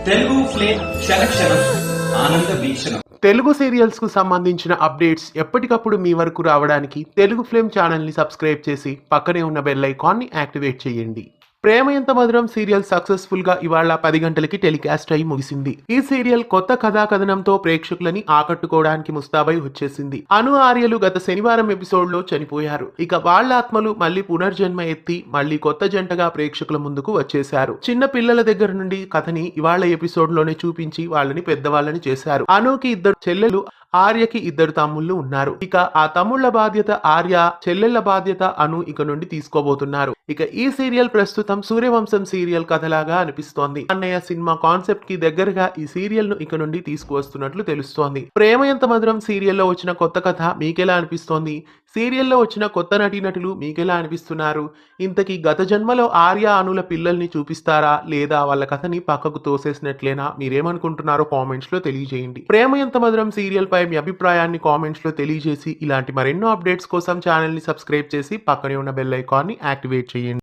Telugu flame క్షణక్షణం ఆనంద వీక్షణం. Telugu serials కు సంబంధించిన అప్డేట్స్ ఎప్పటికప్పుడు మీ వరకు రావడానికి తెలుగు ఫ్లేమ్ ఛానల్ ని సబ్స్క్రైబ్ చేసి పక్కనే ఉన్న బెల్ ఐకాన్ ని యాక్టివేట్ చేయండి. ప్రేమ ఎంత మధురం సీరియల్ సక్సెస్ఫుల్ గా ఇవాళ 10 గంటలకి టెలికాస్ట్ అయి ముగిసింది. ఈ సీరియల్ కొత్త కథా కథనంతో ప్రేక్షకులని ఆకట్టుకోవడానికి ముస్తాబై వచ్చేసింది. అను ఆర్యలు గత శనివారం ఎపిసోడ్ లో చనిపోయారు. ఇక వాళ్ళ ఆత్మలు మళ్ళీ పునర్జన్మ ఎత్తి మళ్ళీ కొత్త జంటగా ప్రేక్షకుల ముందుకు వచ్చేశారు. చిన్న పిల్లల దగ్గర నుండి కథని ఇవాళ ఎపిసోడ్ లోనే చూపించి వాళ్ళని పెద్దవాళ్ళని చేశారు. అనుకి 2 చెల్లెలు, ఆర్యకి 2 తమ్ముళ్ళు ఉన్నారు. ఇక ఆ తమ్ముళ్ల బాధ్యత ఆర్య, చెల్లెళ్ల బాధ్యత అను ఇక నుండి తీసుకోబోతున్నారు. ఇక ఈ సీరియల్ ప్రస్తుతం సూర్యవంశం సీరియల్ కథలాగా అనిపిస్తోంది. అన్నయ్య సినిమా కాన్సెప్ట్ కి దగ్గరగా ఈ సీరియల్ ను ఇక నుండి తీసుకువస్తున్నట్లు తెలుస్తోంది. ప్రేమ ఎంత మధురం సీరియల్లో వచ్చిన కొత్త కథ మీకెలా అనిపిస్తోంది? సీరియల్లో వచ్చిన కొత్త నటీనటులు మీకెలా అనిపిస్తున్నారు? ఇంతకీ గత జన్మలో ఆర్య, అనుల పిల్లల్ని చూపిస్తారా లేదా వాళ్ళ కథని పక్కకు తోసేసినట్లేనా? మీరేమనుకుంటున్నారో కామెంట్స్ లో తెలియజేయండి. ప్రేమ ఎంత మధురం సీరియల్ పై మీ అభిప్రాయాన్ని కామెంట్స్ లో తెలియజేసి ఇలాంటి మరెన్నో అప్డేట్స్ కోసం ఛానల్ ని సబ్స్క్రైబ్ చేసి పక్కనే ఉన్న బెల్ ఐకాన్ ని యాక్టివేట్ చేయండి.